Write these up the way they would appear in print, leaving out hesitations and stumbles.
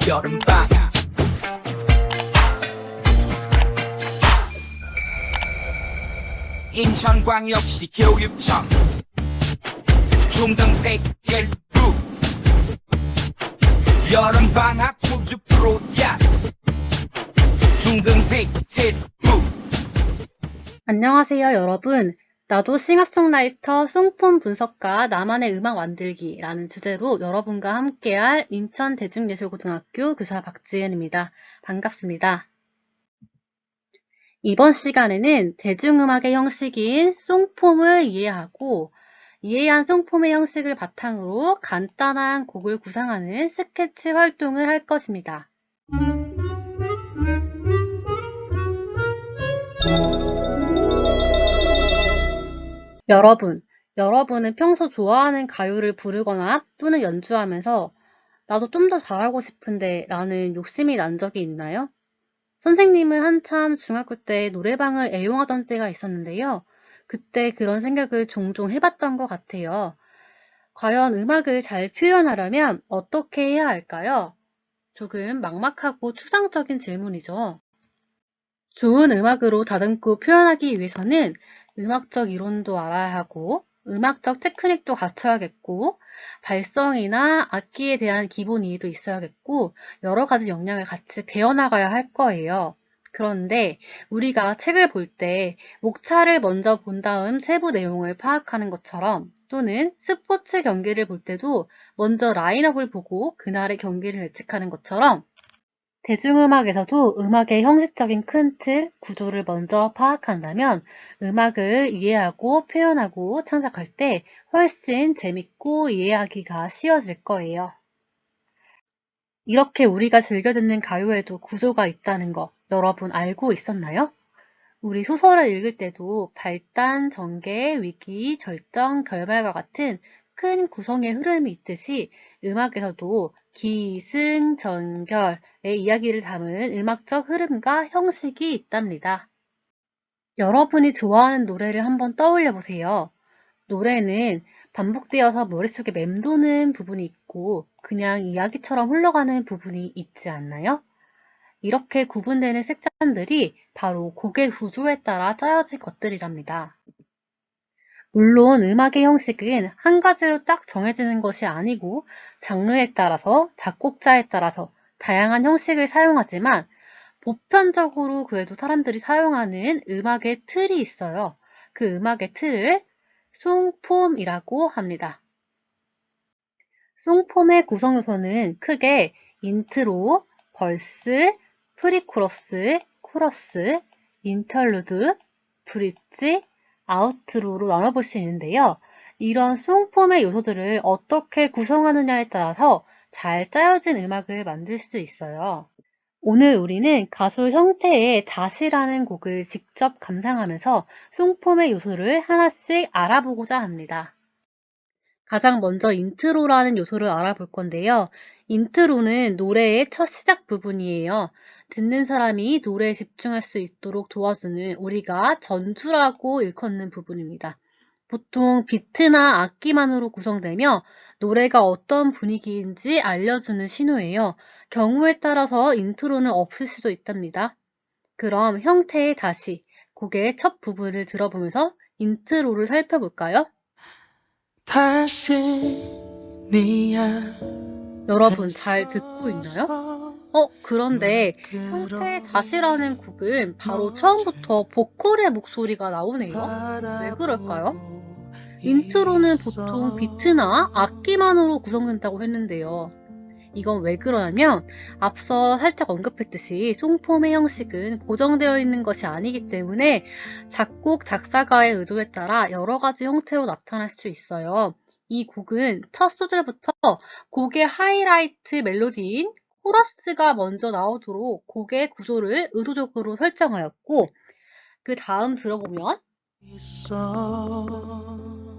여름방학 인천광역시 교육청 중등생 젤부 여름방학 우주 프로젝트 중등생 젤부. 안녕하세요, 여러분. 나도 싱어송라이터, 송폼 분석가, 나만의 음악 만들기라는 주제로 여러분과 함께할 인천대중예술고등학교 교사 박지은입니다. 반갑습니다. 이번 시간에는 대중음악의 형식인 송폼을 이해하고 이해한 송폼의 형식을 바탕으로 간단한 곡을 구상하는 스케치 활동을 할 것입니다. 여러분은 평소 좋아하는 가요를 부르거나 또는 연주하면서 나도 좀 더 잘하고 싶은데 라는 욕심이 난 적이 있나요? 선생님은 한참 중학교 때 노래방을 애용하던 때가 있었는데요. 그때 그런 생각을 종종 해봤던 것 같아요. 과연 음악을 잘 표현하려면 어떻게 해야 할까요? 조금 막막하고 추상적인 질문이죠. 좋은 음악으로 다듬고 표현하기 위해서는 음악적 이론도 알아야 하고 음악적 테크닉도 갖춰야겠고 발성이나 악기에 대한 기본 이해도 있어야겠고 여러 가지 역량을 같이 배워나가야 할 거예요. 그런데 우리가 책을 볼 때 목차를 먼저 본 다음 세부 내용을 파악하는 것처럼 또는 스포츠 경기를 볼 때도 먼저 라인업을 보고 그날의 경기를 예측하는 것처럼 대중음악에서도 음악의 형식적인 큰 틀, 구조를 먼저 파악한다면 음악을 이해하고 표현하고 창작할 때 훨씬 재밌고 이해하기가 쉬워질 거예요. 이렇게 우리가 즐겨 듣는 가요에도 구조가 있다는 거 여러분 알고 있었나요? 우리 소설을 읽을 때도 발단, 전개, 위기, 절정, 결말과 같은 큰 구성의 흐름이 있듯이 음악에서도 기승전결의 이야기를 담은 음악적 흐름과 형식이 있답니다. 여러분이 좋아하는 노래를 한번 떠올려 보세요. 노래는 반복되어서 머릿속에 맴도는 부분이 있고 그냥 이야기처럼 흘러가는 부분이 있지 않나요? 이렇게 구분되는 섹션들이 바로 곡의 구조에 따라 짜여진 것들이랍니다. 물론 음악의 형식은 한 가지로 딱 정해지는 것이 아니고 장르에 따라서 작곡자에 따라서 다양한 형식을 사용하지만 보편적으로 그래도 사람들이 사용하는 음악의 틀이 있어요. 그 음악의 틀을 송폼이라고 합니다. 송폼의 구성 요소는 크게 인트로, 벌스, 프리코러스, 코러스, 인터루드, 브릿지, 아우트로로 나눠볼 수 있는데요. 이런 송폼의 요소들을 어떻게 구성하느냐에 따라서 잘 짜여진 음악을 만들 수 있어요. 오늘 우리는 가수 형태의 다시라는 곡을 직접 감상하면서 송폼의 요소를 하나씩 알아보고자 합니다. 가장 먼저 인트로라는 요소를 알아볼 건데요. 인트로는 노래의 첫 시작 부분이에요. 듣는 사람이 노래에 집중할 수 있도록 도와주는 우리가 전주라고 일컫는 부분입니다. 보통 비트나 악기만으로 구성되며 노래가 어떤 분위기인지 알려주는 신호예요. 경우에 따라서 인트로는 없을 수도 있답니다. 그럼 형태의 다시, 곡의 첫 부분을 들어보면서 인트로를 살펴볼까요? 다시 니야 여러분 잘 듣고 있나요? 그런데 형태의 다시라는 곡은 바로 처음부터 보컬의 목소리가 나오네요. 왜 그럴까요? 인트로는 보통 비트나 악기만으로 구성된다고 했는데요. 이건 왜 그러냐면 앞서 살짝 언급했듯이 송폼의 형식은 고정되어 있는 것이 아니기 때문에 작곡, 작사가의 의도에 따라 여러 가지 형태로 나타날 수 있어요. 이 곡은 첫 소절부터 곡의 하이라이트 멜로디인 코러스가 먼저 나오도록 곡의 구조를 의도적으로 설정하였고 그 다음 들어보면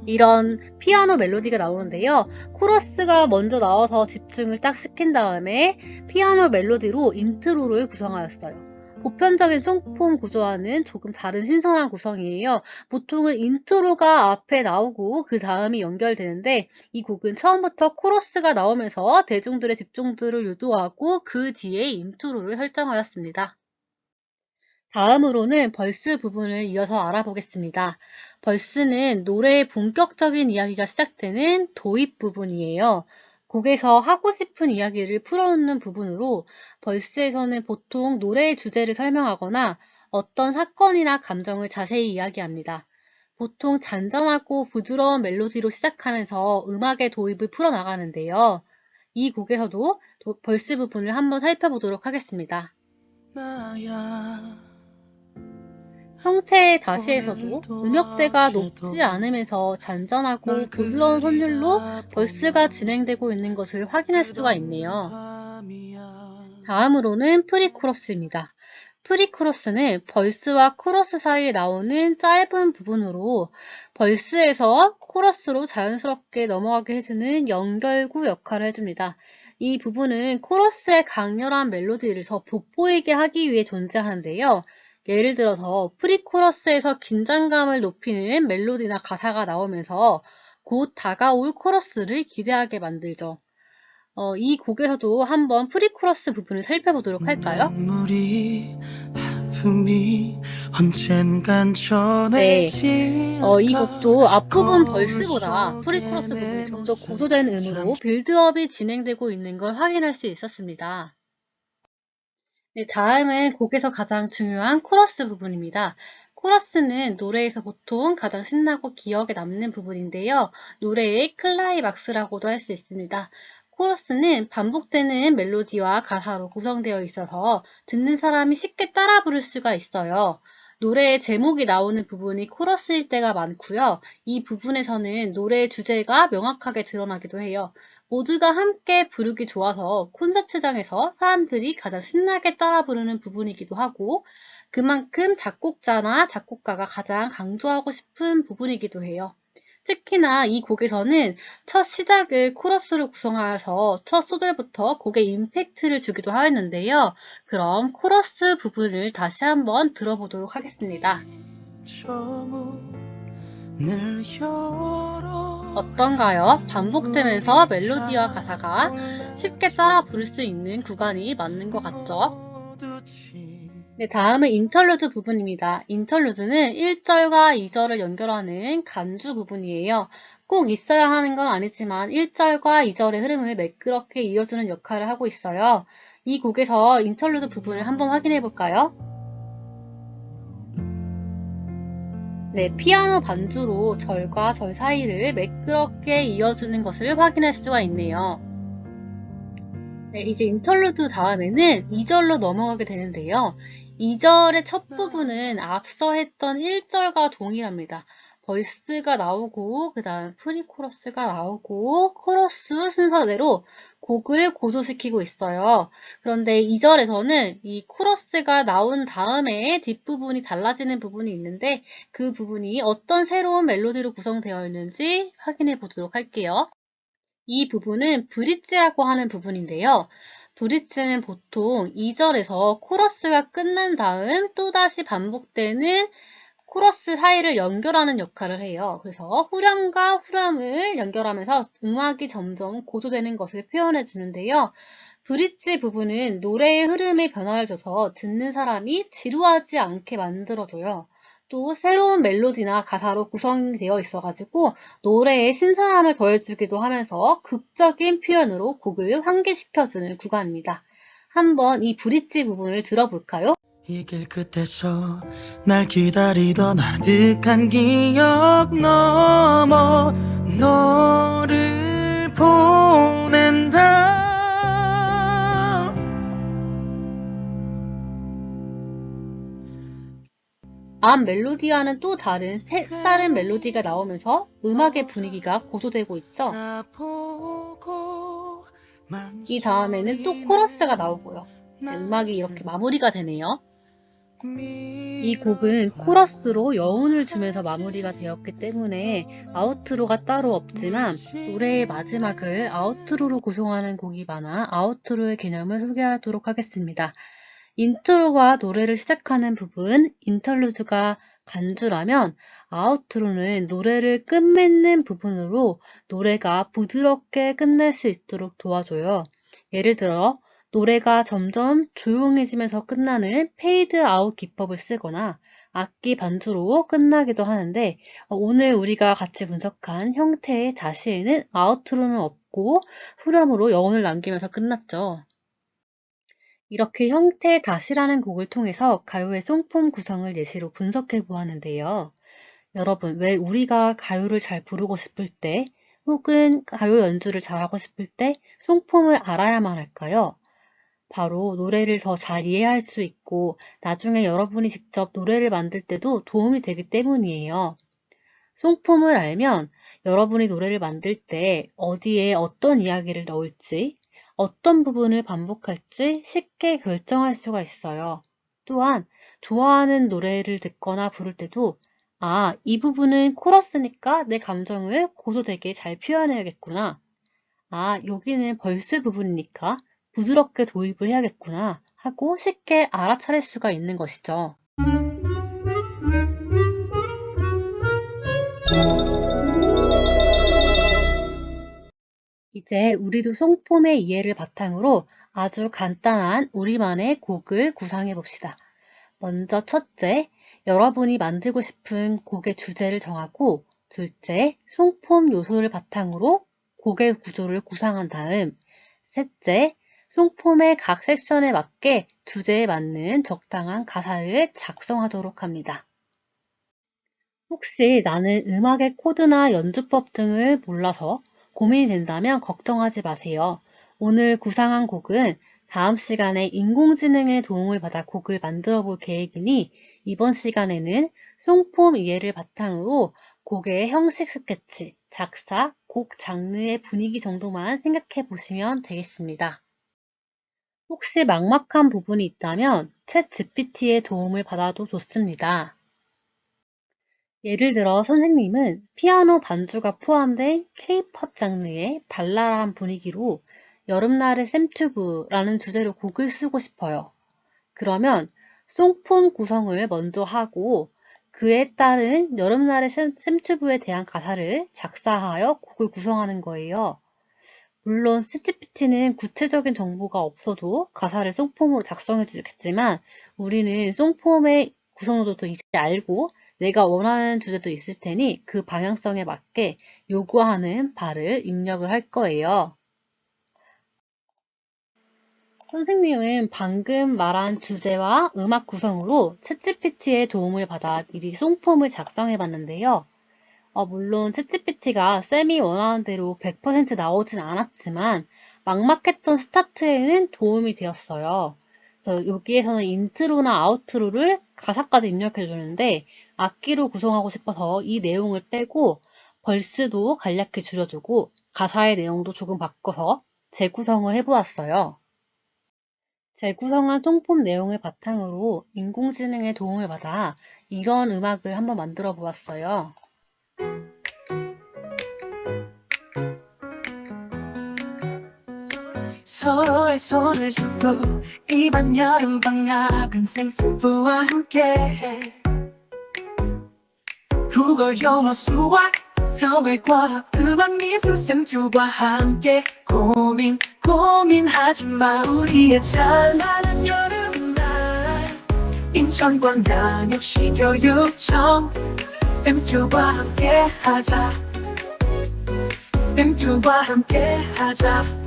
이런 피아노 멜로디가 나오는데요. 코러스가 먼저 나와서 집중을 딱 시킨 다음에 피아노 멜로디로 인트로를 구성하였어요. 보편적인 송폼 구조와는 조금 다른 신선한 구성이에요. 보통은 인트로가 앞에 나오고 그 다음이 연결되는데 이 곡은 처음부터 코러스가 나오면서 대중들의 집중도를 유도하고 그 뒤에 인트로를 설정하였습니다. 다음으로는 벌스 부분을 이어서 알아보겠습니다. 벌스는 노래의 본격적인 이야기가 시작되는 도입 부분이에요. 곡에서 하고 싶은 이야기를 풀어놓는 부분으로 벌스에서는 보통 노래의 주제를 설명하거나 어떤 사건이나 감정을 자세히 이야기합니다. 보통 잔잔하고 부드러운 멜로디로 시작하면서 음악의 도입을 풀어나가는데요. 이 곡에서도 벌스 부분을 한번 살펴보도록 하겠습니다. 나야 형체의 다시에서도 음역대가 높지 않으면서 잔잔하고 부드러운 선율로 벌스가 진행되고 있는 것을 확인할 수가 있네요. 다음으로는 프리코러스입니다. 프리코러스는 벌스와 코러스 사이에 나오는 짧은 부분으로 벌스에서 코러스로 자연스럽게 넘어가게 해주는 연결구 역할을 해줍니다. 이 부분은 코러스의 강렬한 멜로디를 더 돋보이게 하기 위해 존재하는데요. 예를 들어서 프리코러스에서 긴장감을 높이는 멜로디나 가사가 나오면서 곧 다가올 코러스를 기대하게 만들죠. 이 곡에서도 한번 프리코러스 부분을 살펴보도록 할까요? 눈물이 아픔이 언젠간 네, 전해질까. 이 곡도 앞부분 벌스보다 프리코러스 부분이 좀 더 고조된 음으로 빌드업이 진행되고 있는 걸 확인할 수 있었습니다. 네, 다음은 곡에서 가장 중요한 코러스 부분입니다. 코러스는 노래에서 보통 가장 신나고 기억에 남는 부분인데요. 노래의 클라이막스라고도 할 수 있습니다. 코러스는 반복되는 멜로디와 가사로 구성되어 있어서 듣는 사람이 쉽게 따라 부를 수가 있어요. 노래의 제목이 나오는 부분이 코러스일 때가 많고요. 이 부분에서는 노래의 주제가 명확하게 드러나기도 해요. 모두가 함께 부르기 좋아서 콘서트장에서 사람들이 가장 신나게 따라 부르는 부분이기도 하고 그만큼 작곡자나 작곡가가 가장 강조하고 싶은 부분이기도 해요. 특히나 이 곡에서는 첫 시작을 코러스로 구성하여서 첫 소절부터 곡에 임팩트를 주기도 하였는데요. 그럼 코러스 부분을 다시 한번 들어보도록 하겠습니다. 어떤가요? 반복되면서 멜로디와 가사가 쉽게 따라 부를 수 있는 구간이 맞는 것 같죠? 네, 다음은 인터루드 부분입니다. 인터루드는 1절과 2절을 연결하는 간주 부분이에요. 꼭 있어야 하는 건 아니지만 1절과 2절의 흐름을 매끄럽게 이어주는 역할을 하고 있어요. 이 곡에서 인터루드 부분을 한번 확인해 볼까요? 네, 피아노 반주로 절과 절 사이를 매끄럽게 이어주는 것을 확인할 수가 있네요. 네, 이제 인터루드 다음에는 2절로 넘어가게 되는데요. 2절의 첫 부분은 앞서 했던 1절과 동일합니다. 벌스가 나오고 그 다음 프리코러스가 나오고 코러스 순서대로 곡을 고조시키고 있어요. 그런데 2절에서는 이 코러스가 나온 다음에 뒷부분이 달라지는 부분이 있는데 그 부분이 어떤 새로운 멜로디로 구성되어 있는지 확인해 보도록 할게요. 이 부분은 브릿지라고 하는 부분인데요. 브릿지는 보통 2절에서 코러스가 끝난 다음 또다시 반복되는 코러스 사이를 연결하는 역할을 해요. 그래서 후렴과 후렴을 연결하면서 음악이 점점 고조되는 것을 표현해 주는데요. 브릿지 부분은 노래의 흐름에 변화를 줘서 듣는 사람이 지루하지 않게 만들어줘요. 또 새로운 멜로디나 가사로 구성되어 있어가지고 노래에 신선함을 더해주기도 하면서 극적인 표현으로 곡을 환기시켜주는 구간입니다. 한번 이 브릿지 부분을 들어볼까요? 이 길 끝에서 날 기다리던 아득한 기억 넘어 너를 보낸다. 앞 멜로디와는 또 다른 색다른 멜로디가 나오면서 음악의 분위기가 고조되고 있죠. 이 다음에는 또 코러스가 나오고요. 이제 음악이 이렇게 마무리가 되네요. 이 곡은 코러스로 여운을 주면서 마무리가 되었기 때문에 아우트로가 따로 없지만 노래의 마지막을 아우트로로 구성하는 곡이 많아 아우트로의 개념을 소개하도록 하겠습니다. 인트로가 노래를 시작하는 부분, 인터루드가 간주라면 아우트로는 노래를 끝맺는 부분으로 노래가 부드럽게 끝날 수 있도록 도와줘요. 예를 들어 노래가 점점 조용해지면서 끝나는 페이드 아웃 기법을 쓰거나 악기 반주로 끝나기도 하는데 오늘 우리가 같이 분석한 형태의 다시에는 아우트로는 없고 후렴으로 여운을 남기면서 끝났죠. 이렇게 형태의 다시라는 곡을 통해서 가요의 송폼 구성을 예시로 분석해 보았는데요. 여러분, 왜 우리가 가요를 잘 부르고 싶을 때 혹은 가요 연주를 잘하고 싶을 때 송폼을 알아야만 할까요? 바로 노래를 더 잘 이해할 수 있고 나중에 여러분이 직접 노래를 만들 때도 도움이 되기 때문이에요. 송폼을 알면 여러분이 노래를 만들 때 어디에 어떤 이야기를 넣을지, 어떤 부분을 반복할지 쉽게 결정할 수가 있어요. 또한 좋아하는 노래를 듣거나 부를 때도 이 부분은 코러스니까 내 감정을 고조되게 잘 표현해야겠구나. 여기는 벌스 부분이니까 부드럽게 도입을 해야겠구나 하고 쉽게 알아차릴 수가 있는 것이죠. 이제 우리도 송폼의 이해를 바탕으로 아주 간단한 우리만의 곡을 구상해 봅시다. 먼저 첫째, 여러분이 만들고 싶은 곡의 주제를 정하고 둘째, 송폼 요소를 바탕으로 곡의 구조를 구상한 다음 셋째, 송폼의 각 섹션에 맞게 주제에 맞는 적당한 가사를 작성하도록 합니다. 혹시 나는 음악의 코드나 연주법 등을 몰라서 고민이 된다면 걱정하지 마세요. 오늘 구상한 곡은 다음 시간에 인공지능의 도움을 받아 곡을 만들어 볼 계획이니 이번 시간에는 송폼 이해를 바탕으로 곡의 형식 스케치, 작사, 곡 장르의 분위기 정도만 생각해 보시면 되겠습니다. 혹시 막막한 부분이 있다면 챗 GPT의 도움을 받아도 좋습니다. 예를 들어 선생님은 피아노 반주가 포함된 K-팝 장르의 발랄한 분위기로 여름날의 샘튜브라는 주제로 곡을 쓰고 싶어요. 그러면 송폼 구성을 먼저 하고 그에 따른 여름날의 샘튜브에 대한 가사를 작사하여 곡을 구성하는 거예요. 물론 챗GPT는 구체적인 정보가 없어도 가사를 송폼으로 작성해 주겠지만 우리는 송폼의 구성도도 이제 알고 내가 원하는 주제도 있을 테니 그 방향성에 맞게 요구하는 바를 입력을 할 거예요. 선생님은 방금 말한 주제와 음악 구성으로 챗GPT의 도움을 받아 미리 송폼을 작성해 봤는데요. 물론 챗GPT가 쌤이 원하는 대로 100% 나오진 않았지만 막막했던 스타트에는 도움이 되었어요. 그래서 여기에서는 인트로나 아우트로를 가사까지 입력해 주는데 악기로 구성하고 싶어서 이 내용을 빼고 벌스도 간략히 줄여주고 가사의 내용도 조금 바꿔서 재구성을 해보았어요. 재구성한 송폼 내용을 바탕으로 인공지능의 도움을 받아 이런 음악을 한번 만들어 보았어요. 서로의 손을 잡고 이번 여름방학은 샘플부와 함께 국어, 영어, 수학, 사회과학, 음악, 미술, 샘튜와 함께 고민하지마. 우리의 찬란한 여름날 인천광양역시 교육청 샘튜와 함께하자. 샘튜와 함께하자.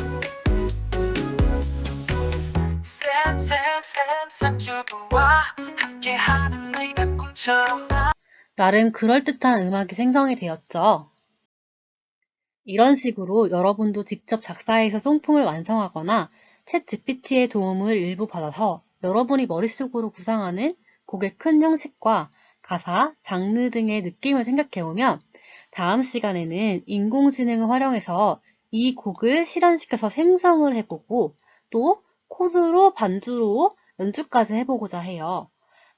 샘튜브와 함께하는 너희가 꿈처럼. 나름 그럴듯한 음악이 생성이 되었죠. 이런 식으로 여러분도 직접 작사해서 송폼을 완성하거나 챗 GPT의 도움을 일부 받아서 여러분이 머릿속으로 구상하는 곡의 큰 형식과 가사, 장르 등의 느낌을 생각해오면 다음 시간에는 인공지능을 활용해서 이 곡을 실현시켜서 생성을 해보고 또 코드로 반주로 연주까지 해보고자 해요.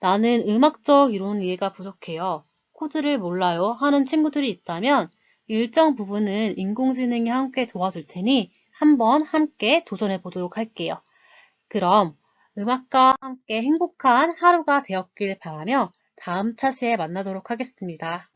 나는 음악적 이론 이해가 부족해요. 코드를 몰라요 하는 친구들이 있다면 일정 부분은 인공지능이 함께 도와줄 테니 한번 함께 도전해 보도록 할게요. 그럼 음악과 함께 행복한 하루가 되었길 바라며 다음 차시에 만나도록 하겠습니다.